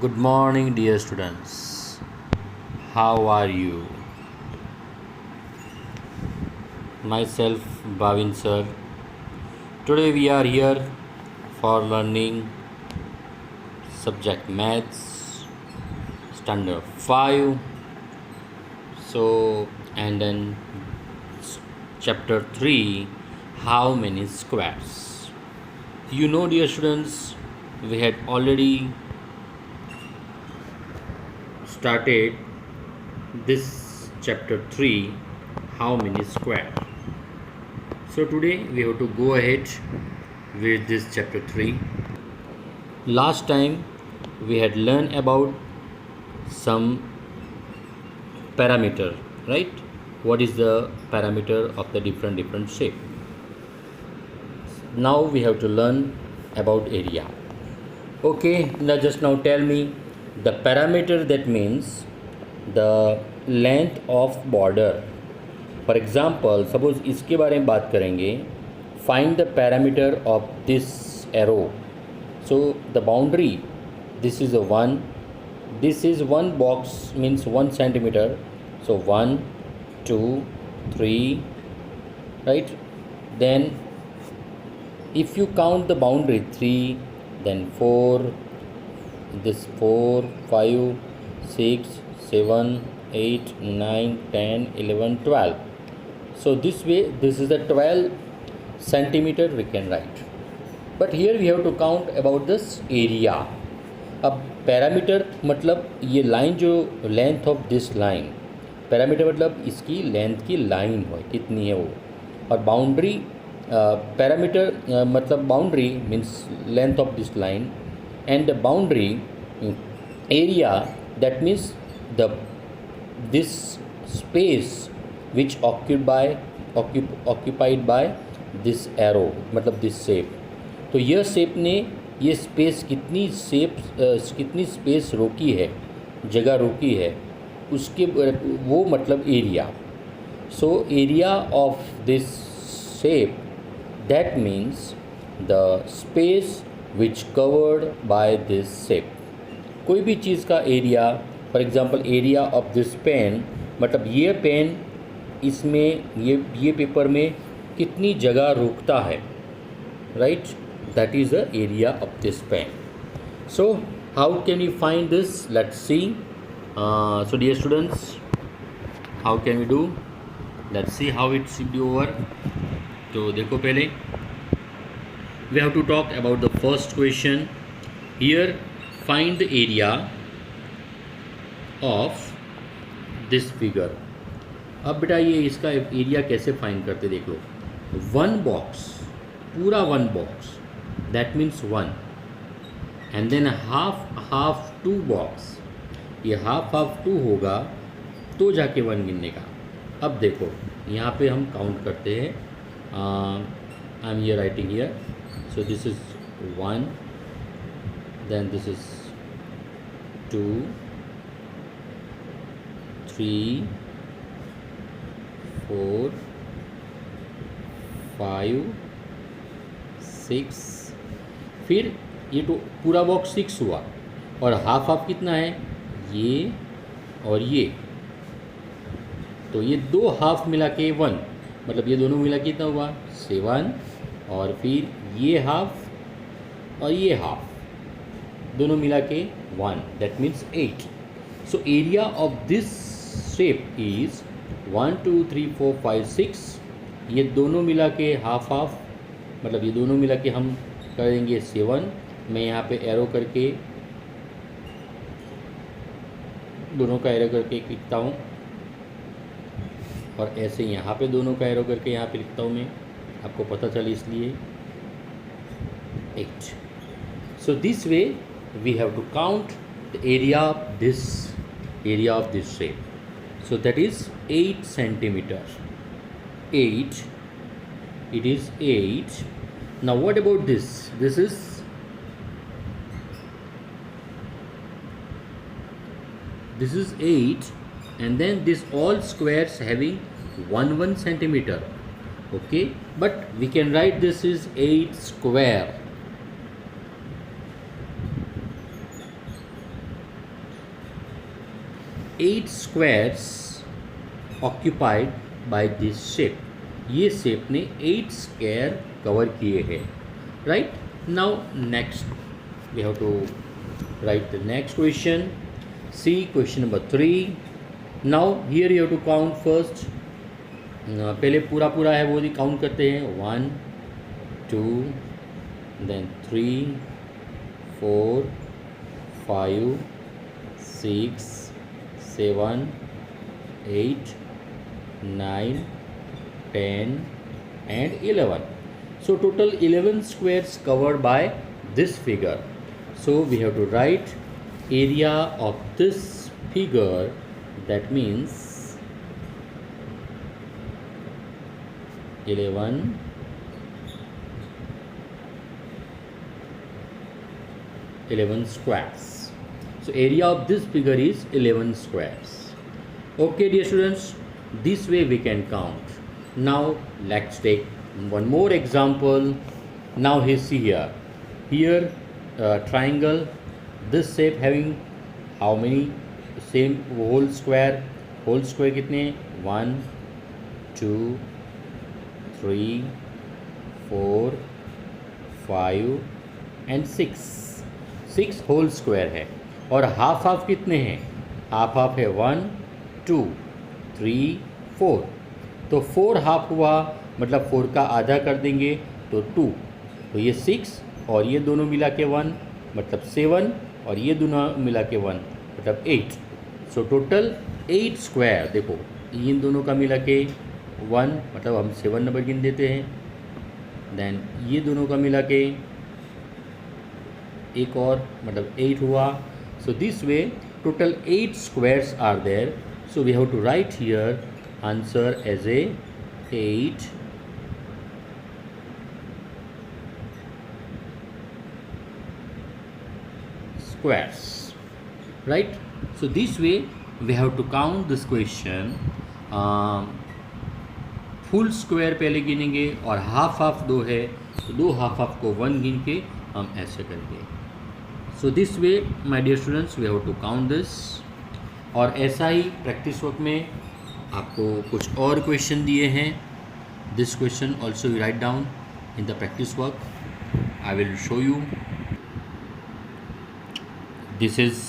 Good morning, dear students. How are you? Myself, Bhavin sir. Today we are here for learning subject maths, standard 5. And then chapter 3, how many squares? Dear students, we had already started this chapter 3, how many square. So today we have to go ahead with this chapter 3. Last time we had learned about some parameter, right? What is the parameter of the different shape? Now we have to learn about area. Okay, now tell me the parameter, that means the length of border. For example suppose इसके बारे में बात करेंगे, find the parameter of this arrow. So the boundary, this is a 1, this is 1 box means 1 centimetre. So 1 2 3, right. Then if you count the boundary 3, then 4, this 4 5 6 7 8 9 10 11 12. So this way, this is the 12 centimeter we can write. But here we have to count about this area. अब parameter मतलब ये line, जो length of this line, parameter मतलब इसकी length की line हो कितनी है वो. और बाउंड्री, पैरामीटर मतलब boundary means length of this line, and the boundary area, that means the this space which occupied by this arrow, मतलब दिस शेप. तो यह शेप ने ये स्पेस कितनी स्पेस रोकी है, जगह रोकी है, उसके वो मतलब area. So area of this shape, that means the space which covered by this shape. कोई भी चीज़ का area, for example area of this pen, मतलब ये पेन इसमें ये पेपर में कितनी जगह रोकता है, right. That is the area of this pen. So how can you find this, let's see. So dear students, how can we do, let's see how it should be over. तो देखो पहले, we have to talk about the first question. Here find the area of this figure. अब बेटा ये इसका area कैसे find करते देख लो. 1 बॉक्स, पूरा 1 box, that means 1, and than half 2 box, ये हाफ 2 होगा तो जाके 1 गिनने का. अब देखो यहाँ पे हम काउंट करते हैं. I'm here writing here. So this is 1, then this is 2, 3, 4, 5, 6. फिर ये तो पूरा बॉक्स 6 हुआ, और हाफ कितना है, ये और ये. तो ये 2 हाफ मिला के 1, मतलब ये दोनों मिला कितना हुआ 7, और फिर ये हाफ और ये हाफ दोनों मिला के 1, that means 8. So area of this shape is 1 2 3 4 5 6. ये दोनों मिला के हाफ, मतलब ये दोनों मिला के हम करेंगे 7. मैं यहाँ पे एरो करके दोनों का एरो करके लिखता हूँ, और ऐसे यहाँ पे दोनों का एरो करके यहाँ पे लिखता हूँ मैं, आपको पता चले इसलिए 8. So this way we have to count the area of this shape. So that is 8 centimetre. 8, it is 8. Now what about this? This is 8, and then this all squares having 1 centimeter. Okay, but we can write this is 8 square. 8 squares occupied by this shape. ये shape ने 8 square cover किए हैं, right. Now next we have to write the next question. See question number 3. Now here you have to count first. पहले पूरा पूरा है वो count करते हैं. 1 2 then 3 4 5 6 7 8 9 10 and 11. So total 11 squares covered by this figure. So we have to write area of this figure. That means 11 squares. So area of this figure is 11 squares. Okay dear students, this way we can count. Now let's take one more example. Now see here triangle, this shape having how many same whole square कितने 1 2 3 4 5 and 6 whole square है. और half half कितने हैं? Half half है 1 2 3 4. तो 4 half हुआ, मतलब 4 का आधा कर देंगे तो 2. तो ये 6 और ये दोनों मिला के 1 मतलब 7 और ये दोनों मिला के 1 मतलब 8. So total 8 square. देखो इन दोनों का मिला के 1 मतलब हम 7 नंबर गिन देते हैं. देन ये दोनों का मिला के एक और मतलब 8 हुआ. So this way total 8 squares are there. So we have to write here answer as a 8 squares, right? So this way we have to count this question. Full square पहले गिनेंगे और हाफ हाफ 2 है तो 2 half half को 1 गिन के हम ऐसे करेंगे. So this way my dear students we have to count this. और ऐसा ही प्रैक्टिस वर्क में आपको कुछ और क्वेश्चन दिए हैं. This question also you write down in the practice work. I will show you. This is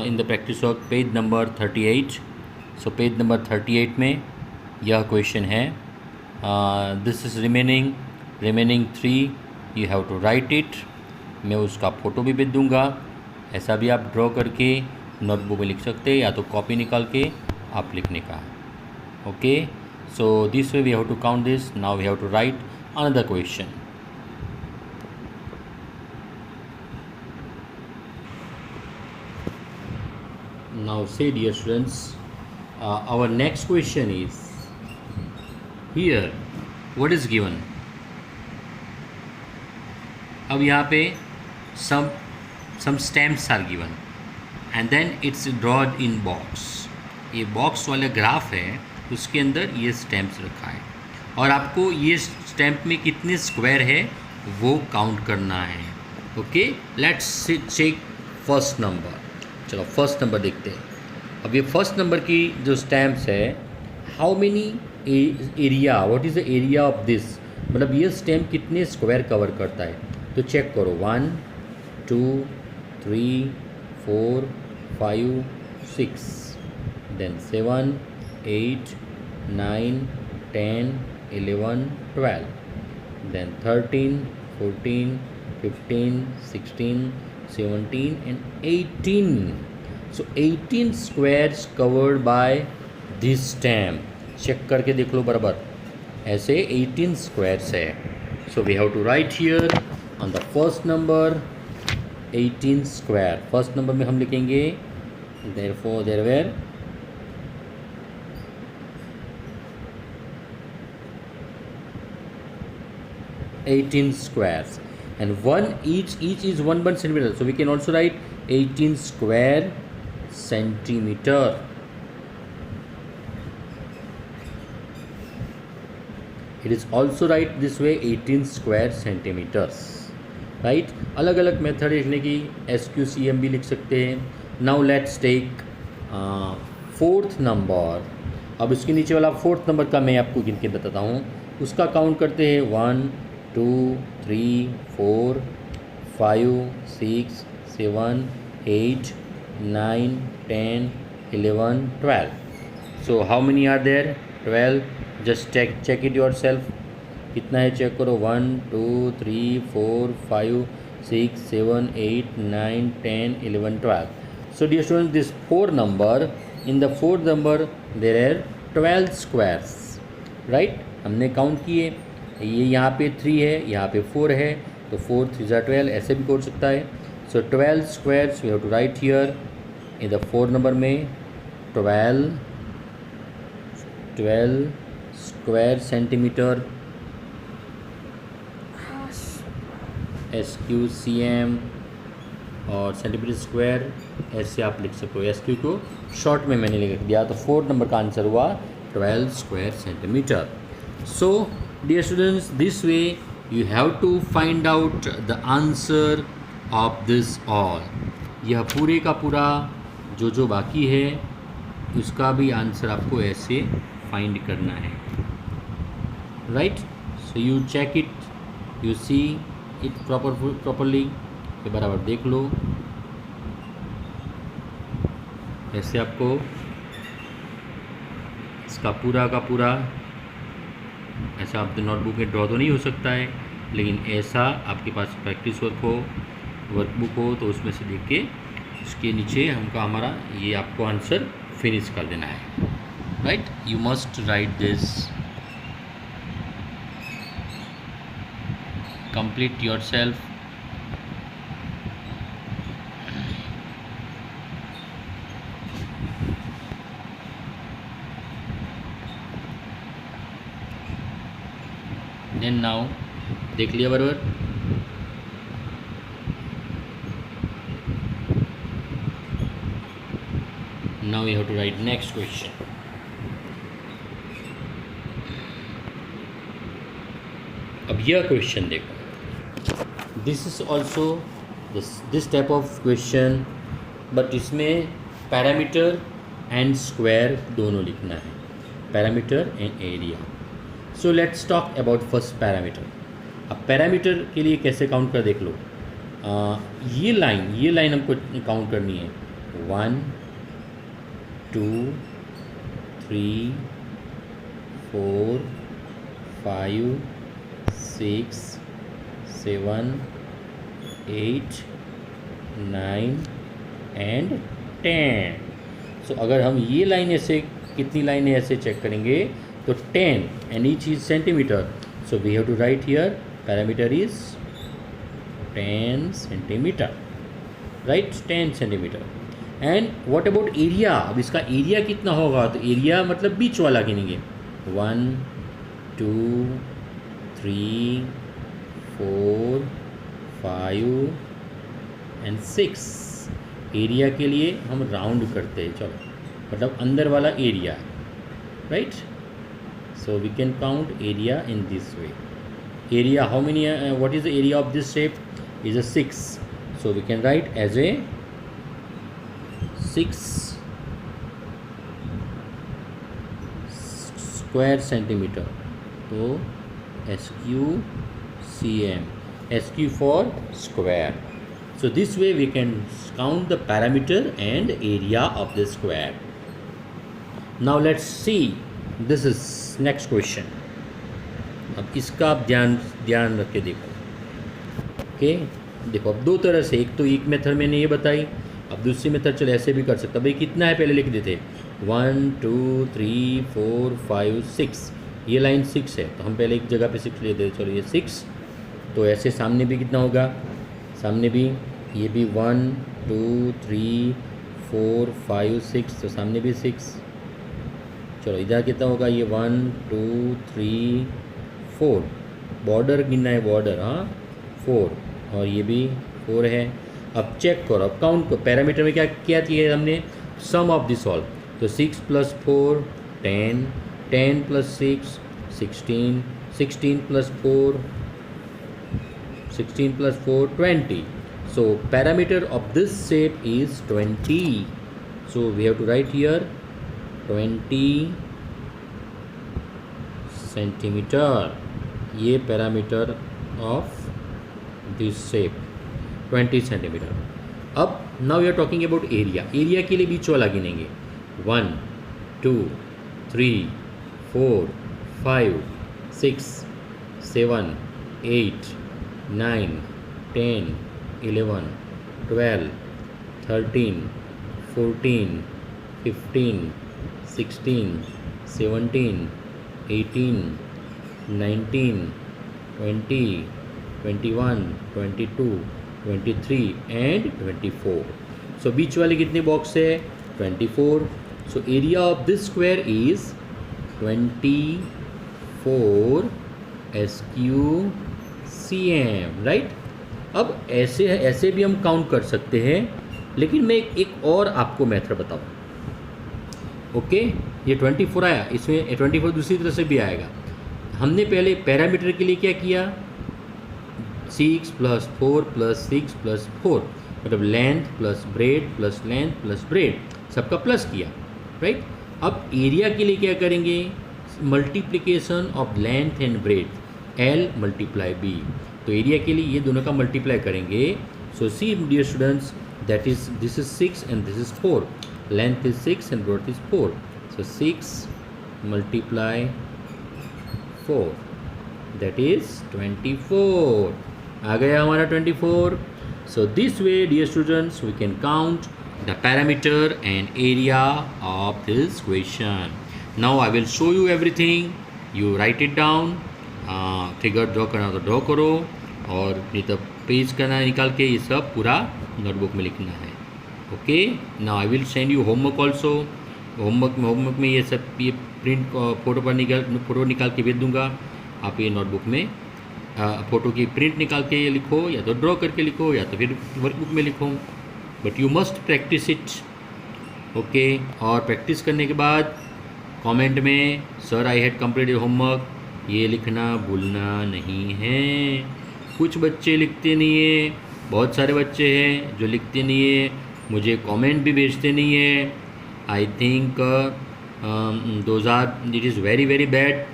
in the practice work page number 38. So page number 38 में यह क्वेश्चन है. This is remaining 3. You have to write it. मैं उसका photo भी भेज दूँगा. ऐसा भी आप ड्रॉ करके नोटबुक में लिख सकते हैं या तो कॉपी निकाल के आप लिखने का. Okay. So this way we have to count this. Now we have to write another question. Now say dear students, our next question is here. What is given? अब यहाँ पे some stamps are given and then it's drawn in box. ये box वाला graph है उसके अंदर ये stamps रखा है और आपको ये स्टैम्प में कितने स्क्वायर है वो काउंट करना है. Okay. Let's check first number. चलो फर्स्ट नंबर देखते हैं. अब ये फर्स्ट नंबर की जो स्टैम्प्स है, how many area, what is the area of this, मतलब ये स्टैम्प कितने स्क्वायर कवर करता है. तो चेक करो 1 2 3 4 5 6 then 7 8 9 10 11 12 then 13 14 15 16 17 and 18. So 18 squares covered by this stamp. Check करके देख लो बराबर. ऐसे 18 squares है. So we have to write here on the first number 18 square. First number में हम लिखेंगे therefore there were 18 squares. And each is 1 centimeter, so we can also write 18 square centimeter. It is also write this way 18 square centimeters, right? अलग अलग method लिखने की SQCM भी लिख सकते हैं now let's take fourth number. अब इसके नीचे वाला फोर्थ नंबर का मैं आपको गिन के बताता हूँ। उसका काउंट करते हैं 1 2 3 4 5 6 7 8 9 10 11 12. So how many are there? 12. Just check it yourself. कितना है चेक करो। 1 2 3 4 5 6 7 8 9 10 11 12. So dear students, this four number, in the fourth number there are 12 squares, right? हमने काउंट किए, ये यहाँ पे 3 है, यहाँ पे 4 है, तो 4 3 12, ऐसे भी कर सकता है। So 12 squares we have to write here in the fourth number में 12 स्क्वायर सेंटीमीटर, SQCM, और सेंटीमीटर स्क्वायर ऐसे आप लिख सकते हो। SQ को शॉर्ट में मैंने लिख दिया, तो फोर्थ नंबर का आंसर हुआ 12 square centimetre. So dear students, this way you have to find out the answer of this all. यह पूरे का पूरा जो बाकी है उसका भी आंसर आपको ऐसे फाइंड करना है, right? So you check it, you see it properly, के बराबर देख लो। ऐसे आपको इसका पूरा का पूरा ऐसा आप नोटबुक में ड्रॉ तो नहीं हो सकता है, लेकिन ऐसा आपके पास प्रैक्टिस वर्कबुक हो तो उसमें से देख के उसके नीचे हमारा ये आपको आंसर फिनिश कर देना है, right? You must write this, complete yourself. Then now देख लिया बराबर। Now you have to write next question. अब यह क्वेश्चन देखो, this is also this type of question, but इसमें पैरामीटर एंड स्क्वायर दोनों लिखना है, parameter and area. So let's talk about first parameter. अब पैरामीटर के लिए कैसे काउंट कर देख लो। ये लाइन हमको काउंट करनी है। 1 2 3 4 5 6 7 8 9 एंड 10। सो अगर हम ये लाइन ऐसे, कितनी लाइनें ऐसे चेक करेंगे तो 10, and each is centimeter. So we have to write here parameter is 10 centimeter, right? 10 centimeter. And what about area? अब इसका एरिया कितना होगा, तो एरिया मतलब बीच वाला गिनेंगे। 1 2 3 4 5 and 6। एरिया के लिए हम राउंड करते हैं, चलो, मतलब अंदर वाला area, right? So we can count area in this way. Area, how many? What is the area of this shape? Is a 6. So we can write as a 6 square centimeter. So SQCM. SQ for square. So this way we can count the parameter and area of the square. Now let's see. This is next question. अब इसका आप ध्यान रख के देखो, okay? देखो अब दो तरह से, एक तो एक मेथड मैंने ये बताई, अब दूसरी मेथड चलो ऐसे भी कर सकता। भाई कितना है पहले लिख देते, 1 2 3 4 5 6। ये लाइन 6 है तो हम पहले एक जगह पे 6 ले देते, चलो ये 6। तो ऐसे सामने भी कितना होगा, सामने भी ये भी 1 2 3 4 5 6, तो सामने भी 6। चलो इधर कितना होगा, ये 1 2 3 4, बॉर्डर गिनना है, बॉर्डर, हाँ 4, और ये भी 4 है। अब चेक करो, अब काउंट करो, पैरामीटर में क्या किया है हमने, सम ऑफ दिस ऑल। तो 6 + 4 10, 10 + 6 16, 16 + 4 20। So parameter of this shape is 20. So we have to write here 20 centimeter. ये parameter of this shape 20 centimeter. अब now we are talking about area. area के लिए बीच वाला गिनेंगे 1 2 3 4 5 6 7 8 9 10 11 12 13 14 15 16 17 18 19 20 21 22 23 and 24. So बीच वाले कितने बॉक्स है 24. So area of this square is 24 SQCM, right? अब ऐसे भी हम काउंट कर सकते हैं, लेकिन मैं एक और आपको मेथड बताऊँ. ओके, ये 24 आया, इसमें 24 दूसरी तरह से भी आएगा. हमने पहले पैरामीटर के लिए क्या किया 6 + 4 + 6 + 4, मतलब length plus breadth plus length plus breadth सबका प्लस किया, राइट. अब एरिया के लिए क्या करेंगे multiplication of length and breadth L × B. तो एरिया के लिए ये दोनों का मल्टीप्लाई करेंगे. So see dear students, that is this is 6 and this is 4. Length is 6 and breadth is 4. So 6 × 4 that is 24. आ गया हमारा 24. सो this way dear students we can count the parameter and area of this question. Now I will show you everything. You write it down. Figure draw करना तो draw करो, और नहीं तो page करना है निकाल के, ये सब पूरा नोटबुक में लिखना है. Okay, now I will send you homework also. Homework में ये सब ये प्रिंट फ़ोटो निकाल के भेज दूँगा. आप ये नोटबुक में फ़ोटो की प्रिंट निकाल के ये लिखो, या तो ड्रॉ करके लिखो, या तो फिर वर्कबुक में लिखो. But you must practice it. Okay, और प्रैक्टिस करने के बाद कमेंट में sir I had completed homework ये लिखना भूलना नहीं है. कुछ बच्चे लिखते नहीं है, बहुत सारे बच्चे हैं जो लिखते नहीं है, मुझे कमेंट भी भेजते नहीं है. I think those are it is very very bad.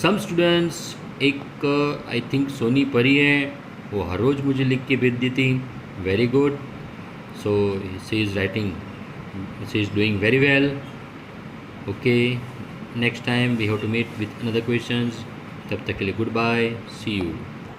Some students, एक आई थिंक सोनी परी है, वो हर रोज़ मुझे लिख के भेज देती. Very good. So she is writing, she is doing very well. Okay, next time we have to meet with another questions. तब तक के लिए goodbye, see you.